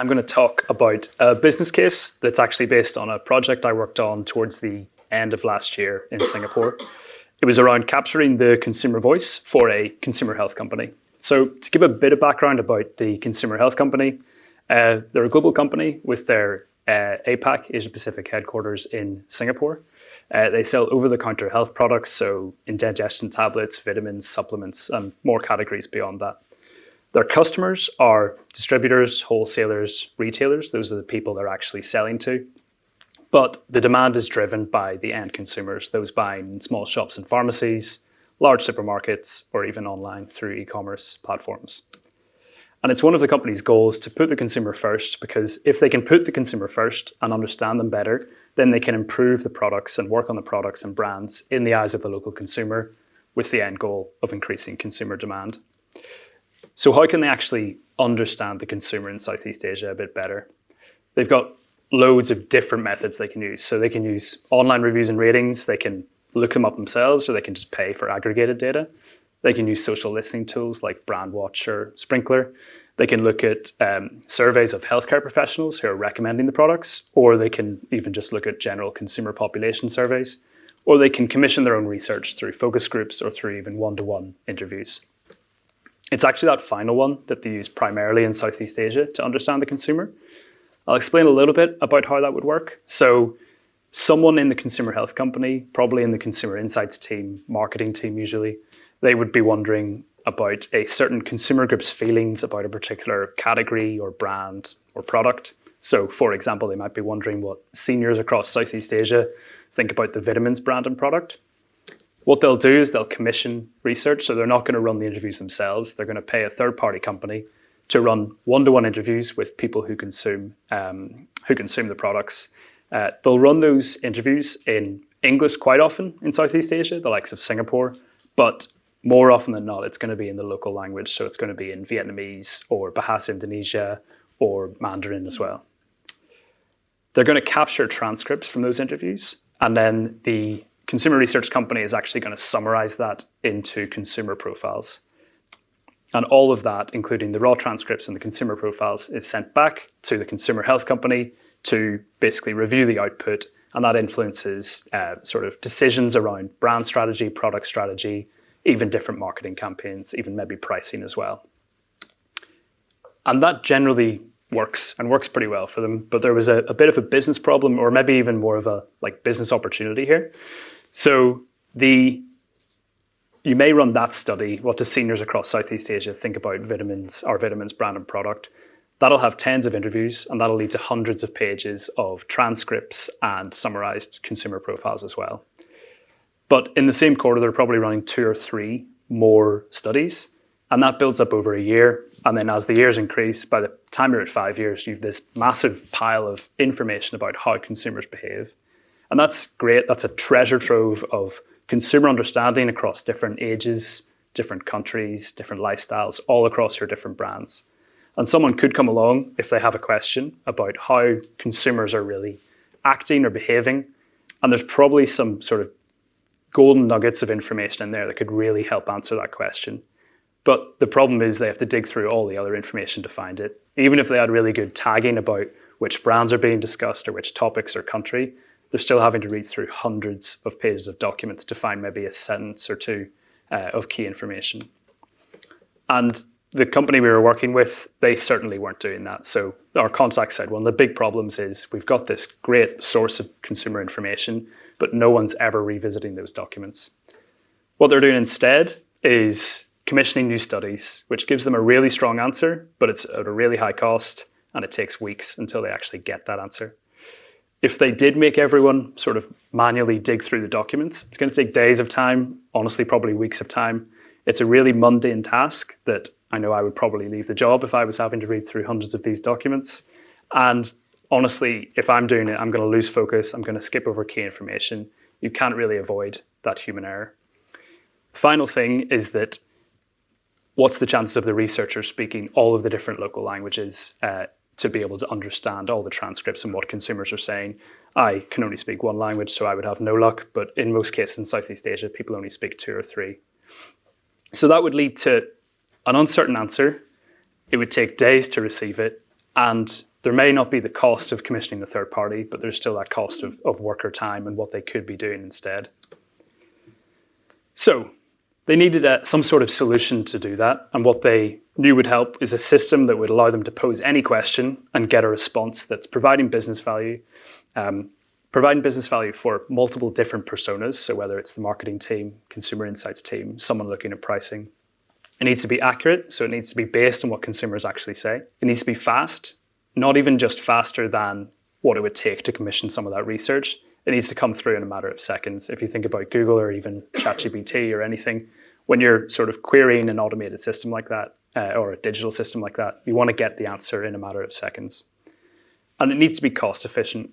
I'm going to talk about a business case that's actually based on a project I worked on towards the end of last year in Singapore. It was around capturing the consumer voice for a consumer health company. So to give a bit of background about the consumer health company, they're a global company with their APAC, Asia Pacific headquarters in Singapore. They sell over-the-counter health products, so indigestion tablets, vitamins, supplements, and more categories beyond that. Their customers are distributors, wholesalers, retailers. Those are the people they're actually selling to. But the demand is driven by the end consumers, those buying in small shops and pharmacies, large supermarkets, or even online through e-commerce platforms. And it's one of the company's goals to put the consumer first, because if they can put the consumer first and understand them better, then they can improve the products and work on the products and brands in the eyes of the local consumer with the end goal of increasing consumer demand. So how can they actually understand the consumer in Southeast Asia a bit better? They've got loads of different methods they can use. So they can use online reviews and ratings, they can look them up themselves, or they can just pay for aggregated data. They can use social listening tools like Brandwatch or Sprinkler. They can look at surveys of healthcare professionals who are recommending the products, or they can even just look at general consumer population surveys, or they can commission their own research through focus groups or through even one-to-one interviews. It's actually that final one that they use primarily in Southeast Asia to understand the consumer. I'll explain a little bit about how that would work. So someone in the consumer health company, probably in the consumer insights team, marketing team usually, they would be wondering about a certain consumer group's feelings about a particular category or brand or product. So for example, they might be wondering what seniors across Southeast Asia think about the vitamins brand and product. What they'll do is they'll commission research, so they're not going to run the interviews themselves. They're going to pay a third-party company to run one-to-one interviews with people who consume the products. They'll run those interviews in English quite often in Southeast Asia, the likes of Singapore, but more often than not, it's going to be in the local language. So it's going to be in Vietnamese or Bahasa Indonesia or Mandarin as well. They're going to capture transcripts from those interviews, and then the consumer research company is actually going to summarize that into consumer profiles. And all of that, including the raw transcripts and the consumer profiles, is sent back to the consumer health company to basically review the output. And that influences sort of decisions around brand strategy, product strategy, even different marketing campaigns, even maybe pricing as well. And that generally works and works pretty well for them. But there was a bit of a business problem, or maybe even more of a business opportunity here. So you may run that study, what do seniors across Southeast Asia think about vitamins, our vitamins brand and product. That'll have tens of interviews, and that'll lead to hundreds of pages of transcripts and summarized consumer profiles as well. But in the same quarter, they're probably running 2 or 3 more studies, and that builds up over a year. And then as the years increase, by the time you're at 5 years, you have this massive pile of information about how consumers behave. And that's great. That's a treasure trove of consumer understanding across different ages, different countries, different lifestyles, all across your different brands. And someone could come along if they have a question about how consumers are really acting or behaving. And there's probably some sort of golden nuggets of information in there that could really help answer that question. But the problem is they have to dig through all the other information to find it. Even if they had really good tagging about which brands are being discussed or which topics or country, they're still having to read through hundreds of pages of documents to find maybe a sentence or two of key information. And the company we were working with, they certainly weren't doing that. So our contact said, one of the big problems is we've got this great source of consumer information, but no one's ever revisiting those documents. What they're doing instead is commissioning new studies, which gives them a really strong answer, but it's at a really high cost, and it takes weeks until they actually get that answer. If they did make everyone sort of manually dig through the documents, it's going to take days of time, honestly, probably weeks of time. It's a really mundane task that I know I would probably leave the job if I was having to read through hundreds of these documents. And honestly, if I'm doing it, I'm going to lose focus. I'm going to skip over key information. You can't really avoid that human error. The final thing is that what's the chances of the researcher speaking all of the different local languages to be able to understand all the transcripts and what consumers are saying? I can only speak one language, so I would have no luck. But in most cases in Southeast Asia, people only speak 2 or 3. So that would lead to an uncertain answer. It would take days to receive it. And there may not be the cost of commissioning the third party, but there's still that cost of worker time and what they could be doing instead. So they needed some sort of solution to do that. And what they knew would help is a system that would allow them to pose any question and get a response that's providing business value for multiple different personas. So whether it's the marketing team, consumer insights team, someone looking at pricing. It needs to be accurate, so it needs to be based on what consumers actually say. It needs to be fast, not even just faster than what it would take to commission some of that research. It needs to come through in a matter of seconds. If you think about Google or even ChatGPT or anything, when you're sort of querying an automated system like that, or a digital system like that, you want to get the answer in a matter of seconds. And it needs to be cost efficient.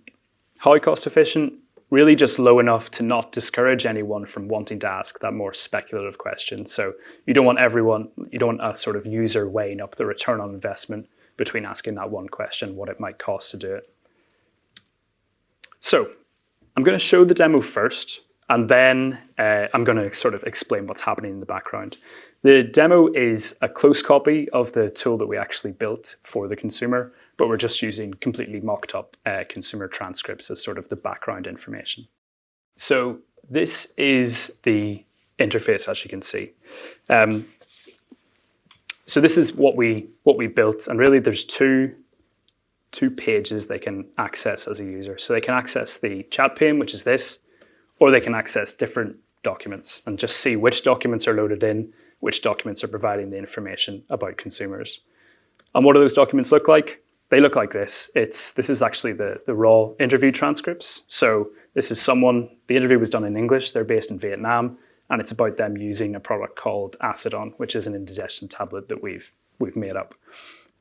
How cost efficient? Really just low enough to not discourage anyone from wanting to ask that more speculative question. So you don't want a sort of user weighing up the return on investment between asking that one question, what it might cost to do it. So I'm going to show the demo first, and then I'm going to sort of explain what's happening in the background. The demo is a close copy of the tool that we actually built for the consumer, but we're just using completely mocked up consumer transcripts as sort of the background information. So this is the interface, as you can see. So this is what we built, and really there's two pages they can access as a user. So they can access the chat pane, which is this, or they can access different documents and just see which documents are loaded in, which documents are providing the information about consumers. And what do those documents look like? They look like this. This is actually the raw interview transcripts. So this is the interview was done in English, they're based in Vietnam, and it's about them using a product called Acetone, which is an indigestion tablet that we've made up.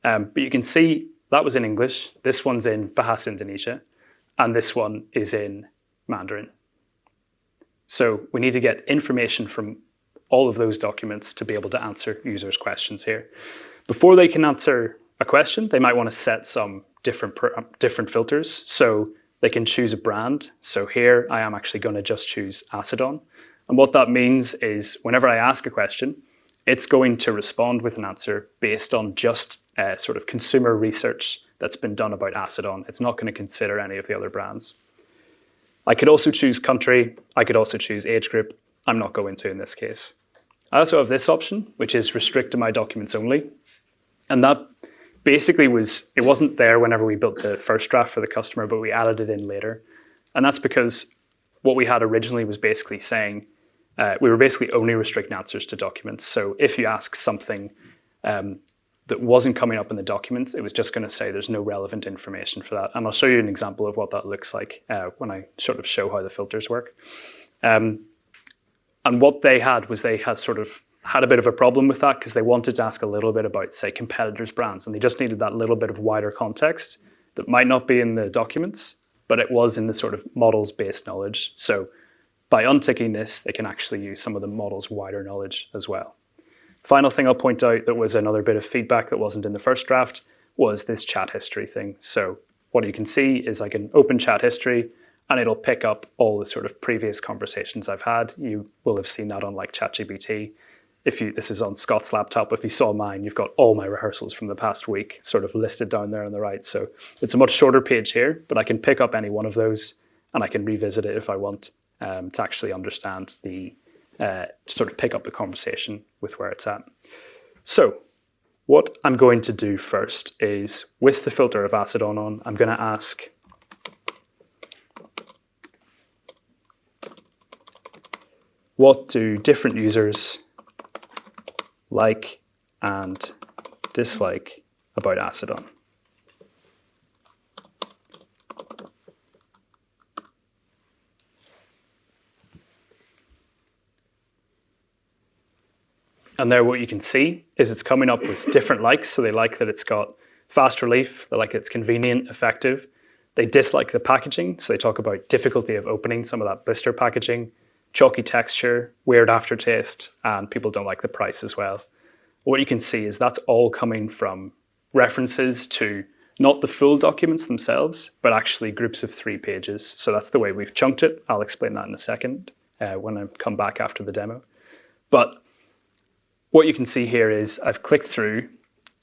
But you can see that was in English, this one's in Bahasa Indonesia, and this one is in Mandarin. So we need to get information from all of those documents to be able to answer users' questions here. Before they can answer a question, they might want to set some different filters. So they can choose a brand. So here I am actually going to just choose Acetone. And what that means is whenever I ask a question, it's going to respond with an answer based on just sort of consumer research that's been done about Acetone. It's not going to consider any of the other brands. I could also choose country. I could also choose age group. I'm not going to in this case. I also have this option, which is restrict to my documents only. And that basically it wasn't there whenever we built the first draft for the customer, but we added it in later. And that's because what we had originally was basically saying, we were basically only restricting answers to documents. So if you ask something that wasn't coming up in the documents, it was just going to say there's no relevant information for that. And I'll show you an example of what that looks like when I sort of show how the filters work. And what they had was they had sort of had a bit of a problem with that because they wanted to ask a little bit about, say, competitors' brands, and they just needed that little bit of wider context that might not be in the documents, but it was in the sort of models-based knowledge. So by unticking this, they can actually use some of the model's wider knowledge as well. Final thing I'll point out that was another bit of feedback that wasn't in the first draft was this chat history thing. So what you can see is I can open chat history and it'll pick up all the sort of previous conversations I've had. You will have seen that on like ChatGPT. This is on Scott's laptop. If you saw mine, you've got all my rehearsals from the past week sort of listed down there on the right. So it's a much shorter page here, but I can pick up any one of those and I can revisit it if I want to actually understand to sort of pick up the conversation with where it's at. So what I'm going to do first is with the filter of Acetone on, I'm going to ask what do different users like and dislike about Acetone? And there what you can see is it's coming up with different likes. So they like that it's got fast relief, they like it's convenient, effective. They dislike the packaging. So they talk about difficulty of opening some of that blister packaging, chalky texture, weird aftertaste, and people don't like the price as well. What you can see is that's all coming from references to not the full documents themselves, but actually groups of 3 pages. So that's the way we've chunked it. I'll explain that in a second when I come back after the demo. But what you can see here is I've clicked through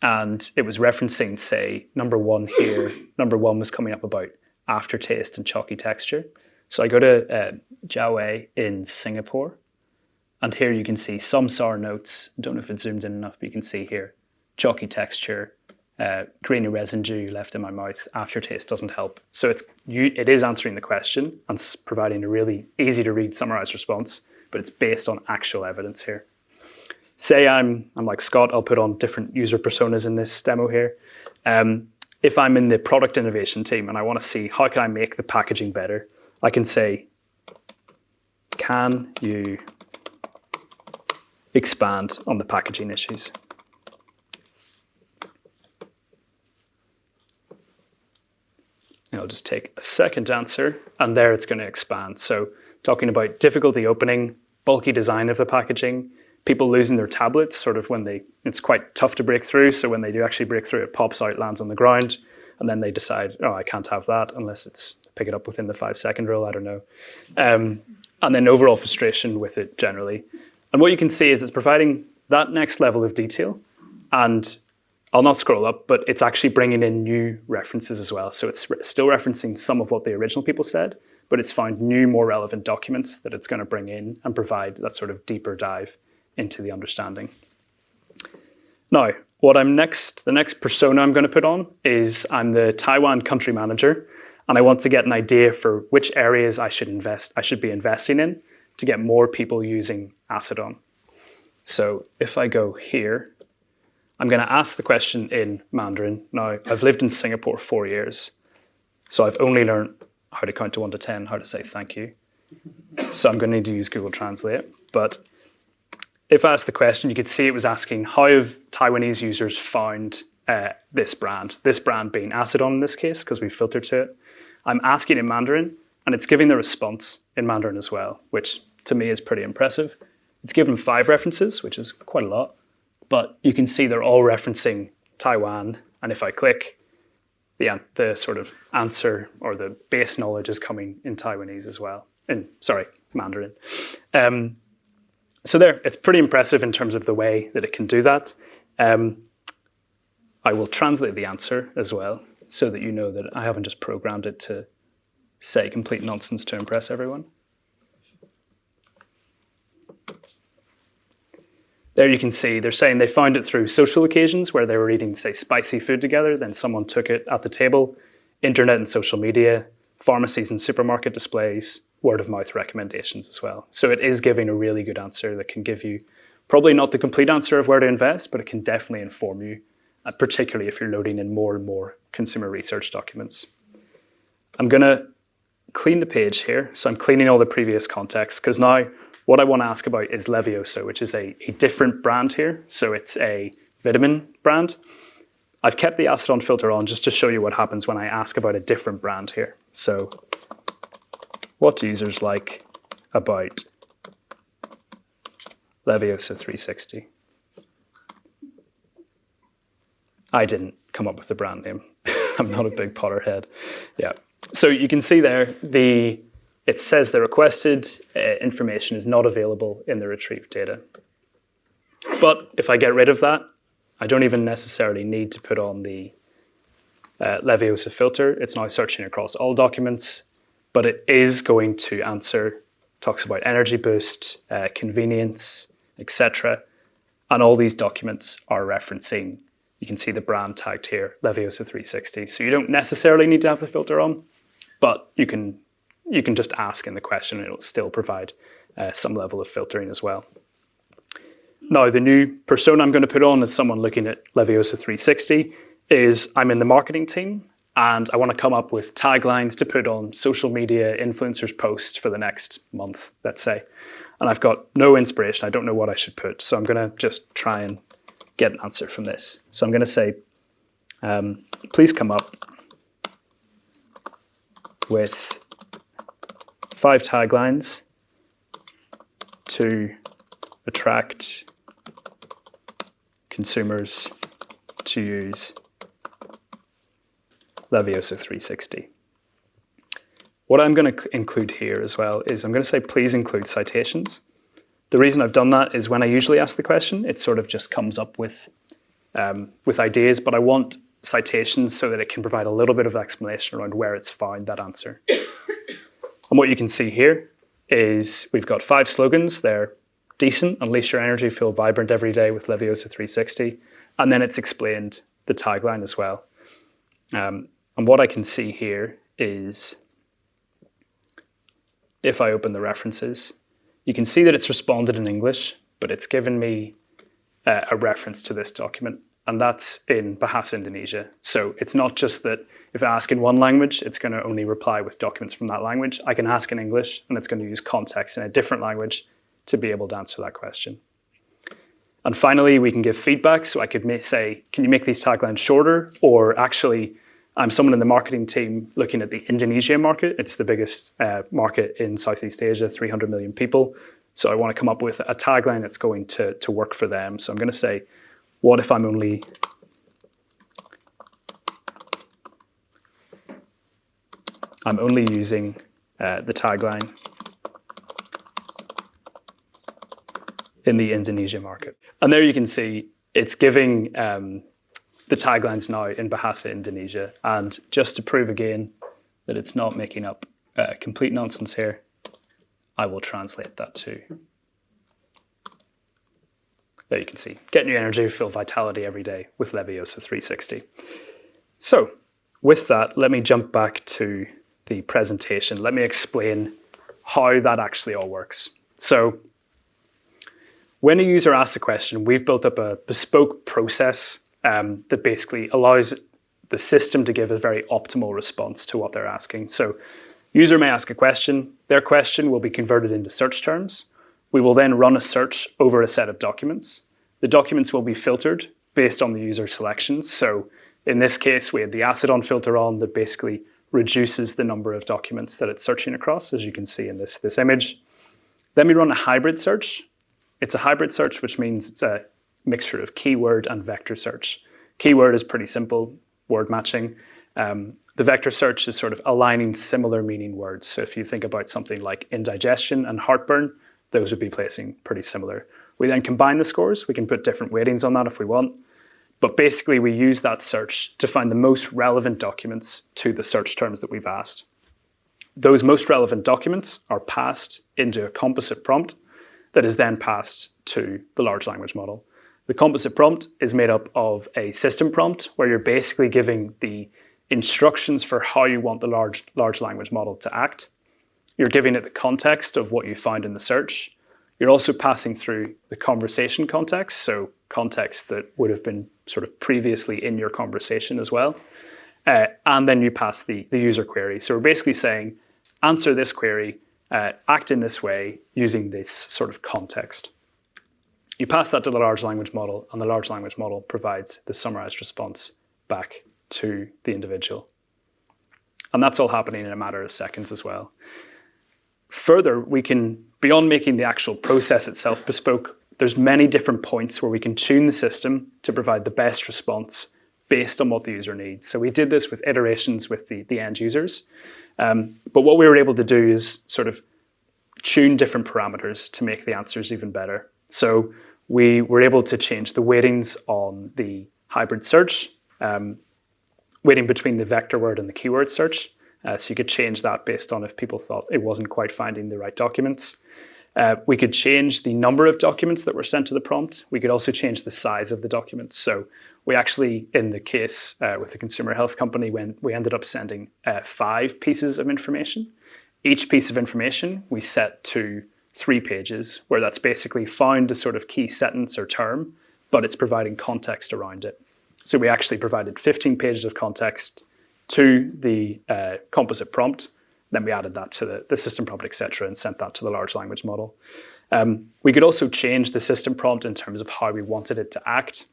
and it was referencing, say, number 1 here. Number 1 was coming up about aftertaste and chalky texture. So I go to Jiaowei in Singapore, and here you can see some sour notes. I don't know if it's zoomed in enough, but you can see here, chalky texture, grainy residue left in my mouth. Aftertaste doesn't help. So it is answering the question and providing a really easy to read summarized response, but it's based on actual evidence here. Say I'm like Scott, I'll put on different user personas in this demo here. If I'm in the product innovation team and I want to see how can I make the packaging better, I can say, can you expand on the packaging issues? And I'll just take a second answer, and there it's going to expand. So talking about difficulty opening, bulky design of the packaging, people losing their tablets sort of when it's quite tough to break through. So when they do actually break through, it pops out, lands on the ground, and then they decide, oh, I can't have that unless it's pick it up within the 5-second rule, I don't know. And then overall frustration with it generally. And what you can see is it's providing that next level of detail, and I'll not scroll up, but it's actually bringing in new references as well. So it's still referencing some of what the original people said, but it's found new, more relevant documents that it's going to bring in and provide that sort of deeper dive into the understanding. Now, the next persona I'm going to put on is I'm the Taiwan country manager, and I want to get an idea for which areas I should be investing in to get more people using Acetone. So if I go here, I'm going to ask the question in Mandarin. Now, I've lived in Singapore 4 years, so I've only learned how to count to 1 to 10, how to say thank you. So I'm going to need to use Google Translate. But if I ask the question, you could see it was asking how have Taiwanese users found this brand being Acetone in this case, because we filtered to it. I'm asking in Mandarin, and it's giving the response in Mandarin as well, which to me is pretty impressive. It's given 5 references, which is quite a lot, but you can see they're all referencing Taiwan. And if I click, the sort of answer or the base knowledge is coming in Taiwanese as well. Mandarin. So there, it's pretty impressive in terms of the way that it can do that. I will translate the answer as well, so that you know that I haven't just programmed it to say complete nonsense to impress everyone. There you can see they're saying they found it through social occasions where they were eating, say, spicy food together, then someone took it at the table, internet and social media, pharmacies and supermarket displays, word of mouth recommendations as well. So it is giving a really good answer that can give you probably not the complete answer of where to invest, but it can definitely inform you, particularly if you're loading in more and more consumer research documents. I'm going to clean the page here. So I'm cleaning all the previous context, because now what I want to ask about is Levioso, which is a different brand here. So it's a vitamin brand. I've kept the acetone filter on just to show you what happens when I ask about a different brand here. So what do users like about Leviosa 360? I didn't come up with the brand name. I'm not a big Potterhead. Yeah. So you can see there, it says the requested information is not available in the retrieved data. But if I get rid of that, I don't even necessarily need to put on the Leviosa filter. It's now searching across all documents, but it is going to answer, talks about energy boost, convenience, etc. And all these documents are referencing, you can see the brand tagged here, Leviosa 360. So you don't necessarily need to have the filter on, but you can just ask in the question and it'll still provide some level of filtering as well. Now, the new persona I'm going to put on as someone looking at Leviosa 360 is I'm in the marketing team and I want to come up with taglines to put on social media influencers posts for the next month, let's say. And I've got no inspiration. I don't know what I should put. So I'm going to just try and get an answer from this. So I'm going to say, please come up with 5 taglines to attract consumers to use Leviosa 360. What I'm going to include here as well is I'm going to say please include citations. The reason I've done that is when I usually ask the question, it sort of just comes up with with ideas, but I want citations so that it can provide a little bit of explanation around where it's found that answer. And what you can see here is we've got 5 slogans. They're decent, unleash your energy, feel vibrant every day with Leviosa 360. And then it's explained the tagline as well. And what I can see here is, if I open the references, you can see that it's responded in English, but it's given me a reference to this document, and that's in Bahasa Indonesia. So it's not just that if I ask in one language, it's going to only reply with documents from that language. I can ask in English, and it's going to use context in a different language to be able to answer that question. And finally, we can give feedback. So I could say, can you make these taglines shorter? Or actually, I'm someone in the marketing team looking at the Indonesia market. It's the biggest market in Southeast Asia, 300 million people. So I want to come up with a tagline that's going to work for them. So I'm going to say, what if I'm only using the tagline in the Indonesia market. And there you can see it's giving the taglines now in Bahasa Indonesia. And just to prove again that it's not making up complete nonsense here, I will translate that too. There you can see, get new energy, feel vitality every day with Leviosa 360. So with that, let me jump back to the presentation. Let me explain how that actually all works. So when a user asks a question, we've built up a bespoke process that basically allows the system to give a very optimal response to what they're asking. So user may ask a question, their question will be converted into search terms. We will then run a search over a set of documents. The documents will be filtered based on the user selections. So in this case, we had the acetone filter on that basically reduces the number of documents that it's searching across, as you can see in this image. Then we run a hybrid search. It's a hybrid search, which means it's a mixture of keyword and vector search. Keyword is pretty simple, word matching. The vector search is sort of aligning similar meaning words. So if you think about something like indigestion and heartburn, those would be placing pretty similar. We then combine the scores. We can put different weightings on that if we want. But basically, we use that search to find the most relevant documents to the search terms that we've asked. Those most relevant documents are passed into a composite prompt that is then passed to the large language model. The composite prompt is made up of a system prompt where you're basically giving the instructions for how you want the large language model to act. You're giving it the context of what you found in the search. You're also passing through the conversation context, so context that would have been sort of previously in your conversation as well. And then you pass the user query. So we're basically saying, answer this query, act in this way using this sort of context. You pass that to the large language model, and the large language model provides the summarized response back to the individual. And that's all happening in a matter of seconds as well. Further, we can, beyond making the actual process itself bespoke, there's many different points where we can tune the system to provide the best response based on what the user needs. So we did this with iterations with the end users. But what we were able to do is sort of tune different parameters to make the answers even better. So we were able to change the weightings on the hybrid search, weighting between the vector word and the keyword search. So you could change that based on if people thought it wasn't quite finding the right documents. We could change the number of documents that were sent to the prompt. We could also change the size of the documents. So we actually, in the case with the consumer health company, when we ended up sending 5 pieces of information. Each piece of information we set to 3 pages, where that's basically found a sort of key sentence or term, but it's providing context around it. So we actually provided 15 pages of context to the composite prompt. Then we added that to the system prompt, etc., and sent that to the large language model. We could also change the system prompt in terms of how we wanted it to act.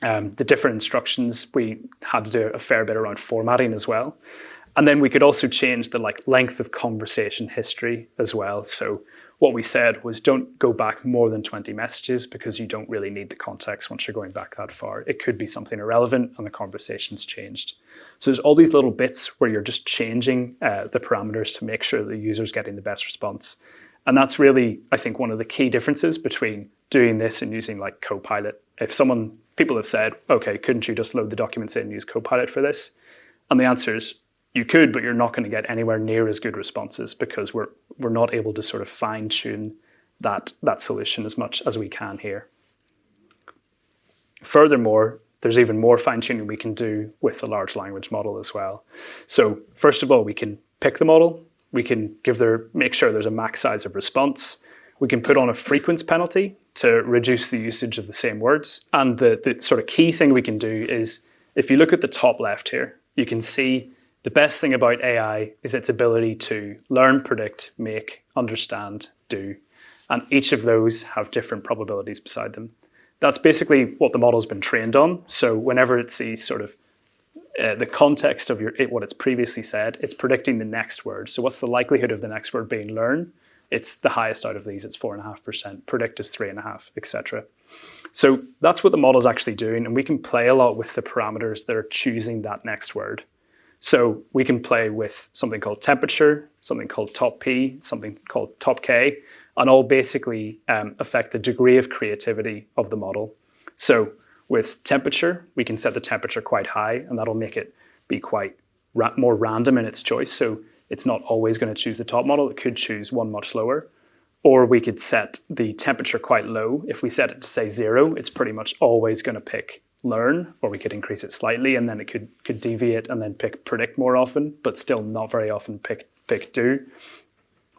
The different instructions, we had to do a fair bit around formatting as well. And then we could also change the length of conversation history as well. So what we said was don't go back more than 20 messages because you don't really need the context once you're going back that far. It could be something irrelevant and the conversation's changed. So there's all these little bits where you're just changing the parameters to make sure the user's getting the best response. And that's really, I think, one of the key differences between doing this and using like Copilot. If someone people have said, okay, couldn't you just load the documents in and use Copilot for this? And the answer is, you could, but you're not going to get anywhere near as good responses because we're not able to sort of fine tune that solution as much as we can here. Furthermore, there's even more fine tuning we can do with the large language model as well. So first of all, we can pick the model. We can make sure there's a max size of response. We can put on a frequency penalty to reduce the usage of the same words. And the sort of key thing we can do is, if you look at the top left here, you can see the best thing about AI is its ability to learn, predict, make, understand, do. And each of those have different probabilities beside them. That's basically what the model's been trained on. So whenever it sees sort of the context of what it's previously said, it's predicting the next word. So what's the likelihood of the next word being learn? It's the highest out of these. It's 4.5%. Predict is 3.5%, etc. So that's what the model's actually doing. And we can play a lot with the parameters that are choosing that next word. So we can play with something called temperature, something called top P, something called top K, and all basically affect the degree of creativity of the model. So with temperature, we can set the temperature quite high, and that'll make it be quite more random in its choice. So it's not always going to choose the top model. It could choose one much lower. Or we could set the temperature quite low. If we set it to say 0, it's pretty much always going to pick learn, or we could increase it slightly, and then it could deviate and then pick predict more often, but still not very often pick do.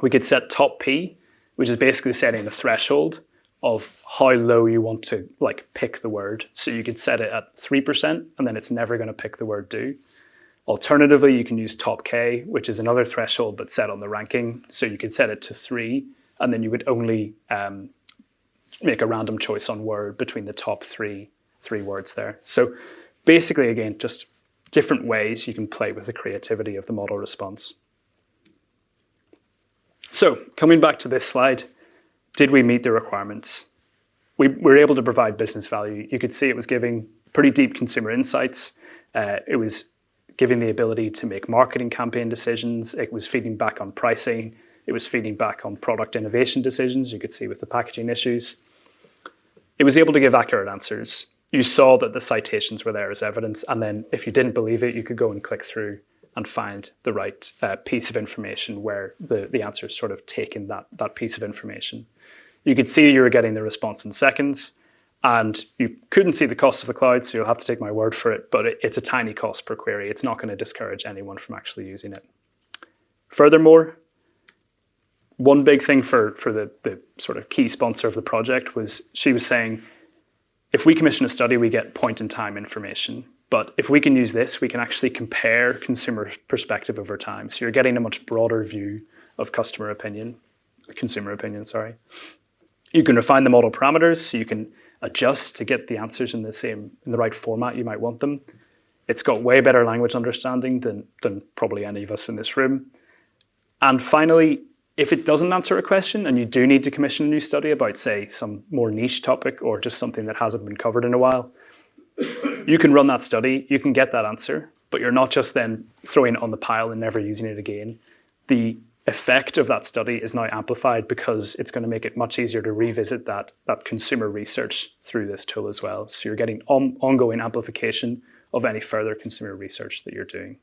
We could set top P, which is basically setting a threshold of how low you want to pick the word. So you could set it at 3%, and then it's never going to pick the word do. Alternatively, you can use top K, which is another threshold but set on the ranking. So you could set it to 3, and then you would only make a random choice on word between the top three words there. So basically, again, just different ways you can play with the creativity of the model response. So coming back to this slide, did we meet the requirements? We were able to provide business value. You could see it was giving pretty deep consumer insights. It was giving the ability to make marketing campaign decisions. It was feeding back on pricing. It was feeding back on product innovation decisions. You could see with the packaging issues. It was able to give accurate answers. You saw that the citations were there as evidence, and then if you didn't believe it, you could go and click through and find the right piece of information where the answer is sort of taking that piece of information. You could see you were getting the response in seconds, and you couldn't see the cost of the cloud, so you'll have to take my word for it, but it's a tiny cost per query. It's not going to discourage anyone from actually using it. Furthermore, one big thing for the sort of key sponsor of the project was, she was saying, if we commission a study, we get point-in-time information. But if we can use this, we can actually compare consumer perspective over time. So you're getting a much broader view of consumer opinion, sorry. You can refine the model parameters, so you can adjust to get the answers in the right format you might want them. It's got way better language understanding than probably any of us in this room. And finally, if it doesn't answer a question and you do need to commission a new study about, say, some more niche topic or just something that hasn't been covered in a while, you can run that study, you can get that answer, but you're not just then throwing it on the pile and never using it again. The effect of that study is now amplified because it's going to make it much easier to revisit that consumer research through this tool as well. So you're getting ongoing amplification of any further consumer research that you're doing.